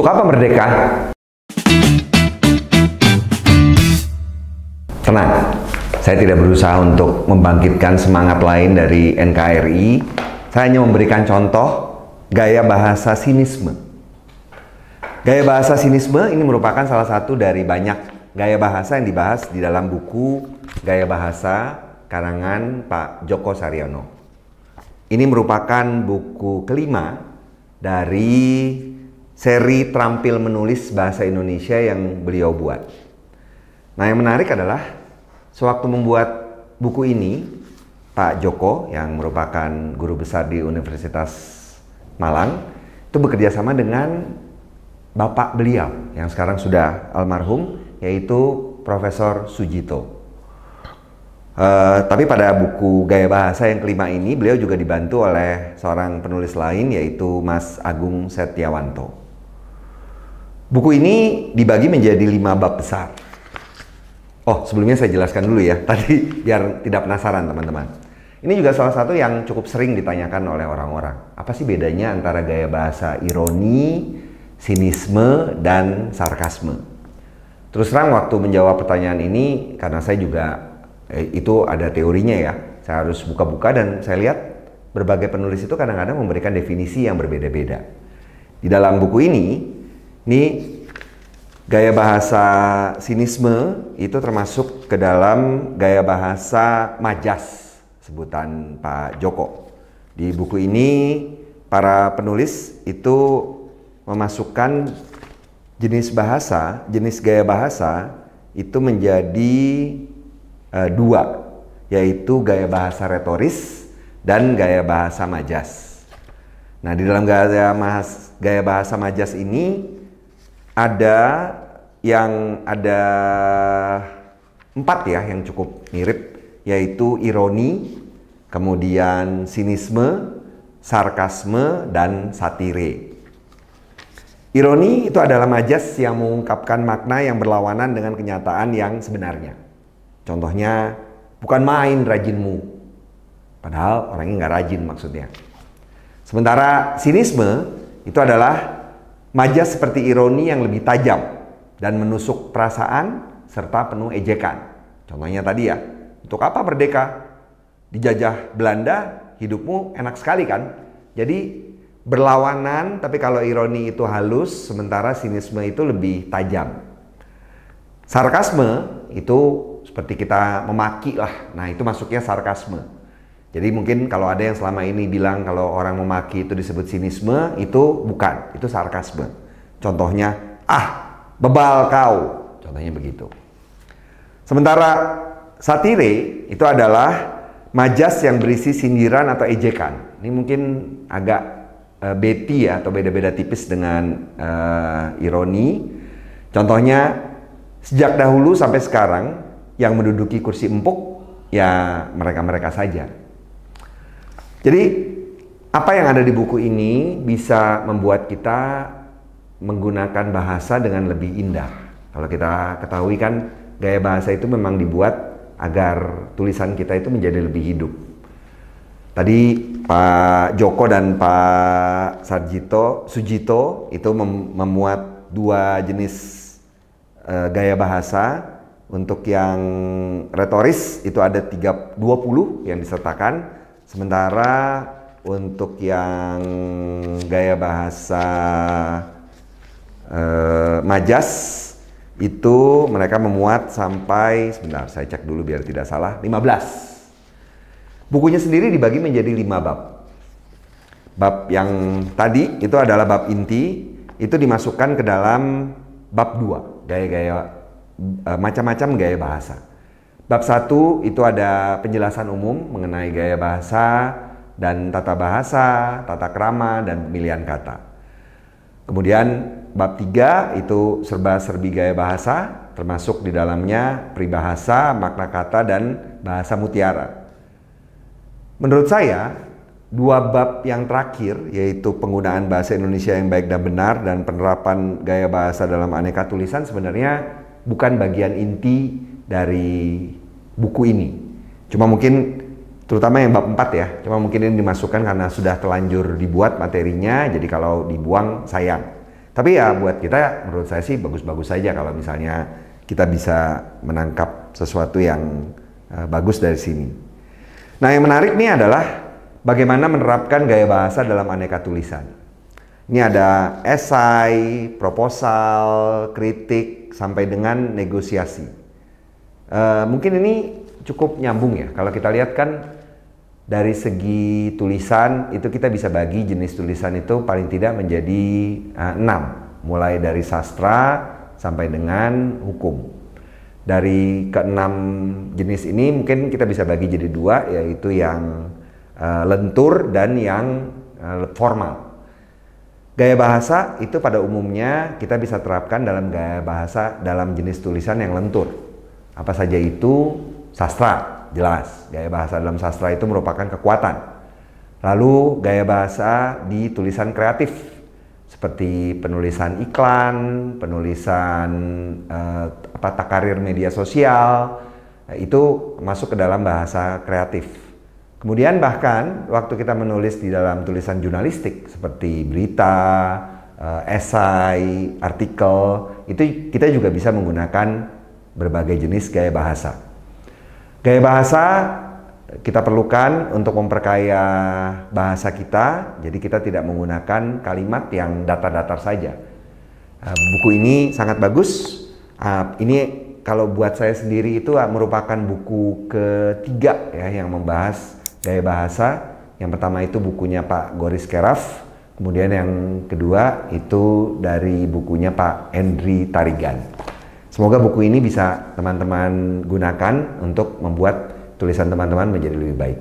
Untuk apa merdeka? Tenang, saya tidak berusaha untuk membangkitkan semangat lain dari NKRI. Saya hanya memberikan contoh gaya bahasa sinisme. Gaya bahasa sinisme ini merupakan salah satu dari banyak gaya bahasa yang dibahas di dalam buku Gaya Bahasa karangan Pak Djoko Saryono. Ini merupakan buku kelima dari seri terampil menulis bahasa Indonesia yang beliau buat. Nah, yang menarik adalah sewaktu membuat buku ini, Pak Djoko yang merupakan guru besar di Universitas Malang itu bekerja sama dengan bapak beliau yang sekarang sudah almarhum, yaitu Profesor Sujito. Tapi pada buku Gaya Bahasa yang kelima ini beliau juga dibantu oleh seorang penulis lain, yaitu Mas Agung Setiawanto. Buku ini dibagi menjadi 5 bab besar. Oh, sebelumnya saya jelaskan dulu ya, tadi biar tidak penasaran teman-teman. Ini juga salah satu yang cukup sering ditanyakan oleh orang-orang. Apa sih bedanya antara gaya bahasa ironi, sinisme, dan sarkasme? Terus terang waktu menjawab pertanyaan ini, karena saya juga itu ada teorinya ya, saya harus buka-buka dan saya lihat berbagai penulis itu kadang-kadang memberikan definisi yang berbeda-beda. Di dalam buku ini gaya bahasa sinisme itu termasuk ke dalam gaya bahasa majas, sebutan Pak Djoko. Di buku ini para penulis itu memasukkan jenis gaya bahasa itu menjadi 2, yaitu gaya bahasa retoris dan gaya bahasa majas. Nah, di dalam gaya bahasa majas ini ada 4 ya yang cukup mirip, yaitu ironi, kemudian sinisme, sarkasme, dan satire. Ironi itu adalah majas yang mengungkapkan makna yang berlawanan dengan kenyataan yang sebenarnya. Contohnya, bukan main rajinmu, padahal orangnya nggak rajin maksudnya. Sementara sinisme itu adalah majas seperti ironi yang lebih tajam dan menusuk perasaan serta penuh ejekan. Contohnya tadi ya, untuk apa merdeka? Dijajah Belanda, hidupmu enak sekali kan? Jadi berlawanan, tapi kalau ironi itu halus, sementara sinisme itu lebih tajam. Sarkasme itu seperti kita memaki lah, nah itu masuknya sarkasme. Jadi mungkin kalau ada yang selama ini bilang kalau orang memaki itu disebut sinisme, itu bukan, itu sarkasme. Contohnya, bebal kau, contohnya begitu. Sementara satire itu adalah majas yang berisi sindiran atau ejekan. Ini mungkin agak beti ya, atau beda-beda tipis dengan ironi. Contohnya, sejak dahulu sampai sekarang yang menduduki kursi empuk ya mereka-mereka saja. Jadi apa yang ada di buku ini bisa membuat kita menggunakan bahasa dengan lebih indah. Kalau kita ketahui kan gaya bahasa itu memang dibuat agar tulisan kita itu menjadi lebih hidup. Tadi Pak Djoko dan Pak Sujito itu memuat 2 jenis gaya bahasa. Untuk yang retoris itu ada 20 yang disertakan, sementara untuk yang gaya bahasa majas itu mereka memuat sampai, sebentar saya cek dulu biar tidak salah, 15. Bukunya sendiri dibagi menjadi 5 bab. Bab yang tadi itu adalah bab inti, itu dimasukkan ke dalam bab 2, gaya-gaya macam-macam gaya bahasa. Bab 1 itu ada penjelasan umum mengenai gaya bahasa dan tata bahasa, tata krama, dan pemilihan kata. Kemudian bab 3 itu serba-serbi gaya bahasa, termasuk di dalamnya peribahasa, makna kata, dan bahasa mutiara. Menurut saya, 2 bab yang terakhir, yaitu penggunaan bahasa Indonesia yang baik dan benar dan penerapan gaya bahasa dalam aneka tulisan, sebenarnya bukan bagian inti dari buku ini. Cuma mungkin, terutama yang bab 4 ya, cuma mungkin ini dimasukkan karena sudah telanjur dibuat materinya, jadi kalau dibuang sayang. Tapi ya buat kita, menurut saya sih bagus-bagus saja kalau misalnya kita bisa menangkap sesuatu yang bagus dari sini. Nah, yang menarik nih adalah bagaimana menerapkan gaya bahasa dalam aneka tulisan. Ini ada esai, proposal, kritik, sampai dengan negosiasi. Mungkin ini cukup nyambung ya. Kalau kita lihat kan dari segi tulisan itu kita bisa bagi jenis tulisan itu paling tidak menjadi 6, mulai dari sastra sampai dengan hukum. Dari ke-6 jenis ini mungkin kita bisa bagi jadi 2, yaitu yang lentur dan yang formal. Gaya bahasa itu pada umumnya kita bisa terapkan dalam gaya bahasa dalam jenis tulisan yang lentur. Apa saja itu? Sastra. Jelas, gaya bahasa dalam sastra itu merupakan kekuatan. Lalu gaya bahasa di tulisan kreatif seperti penulisan iklan, penulisan takarir media sosial, itu masuk ke dalam bahasa kreatif. Kemudian bahkan waktu kita menulis di dalam tulisan jurnalistik seperti berita, esai, artikel, itu kita juga bisa menggunakan berbagai jenis gaya bahasa. Gaya bahasa kita perlukan untuk memperkaya bahasa kita, jadi kita tidak menggunakan kalimat yang datar-datar saja. Buku ini sangat bagus. Ini kalau buat saya sendiri itu merupakan buku ketiga ya yang membahas gaya bahasa. Yang pertama itu bukunya Pak Goris Keraf, kemudian yang kedua itu dari bukunya Pak Henry Tarigan. Semoga buku ini bisa teman-teman gunakan untuk membuat tulisan teman-teman menjadi lebih baik.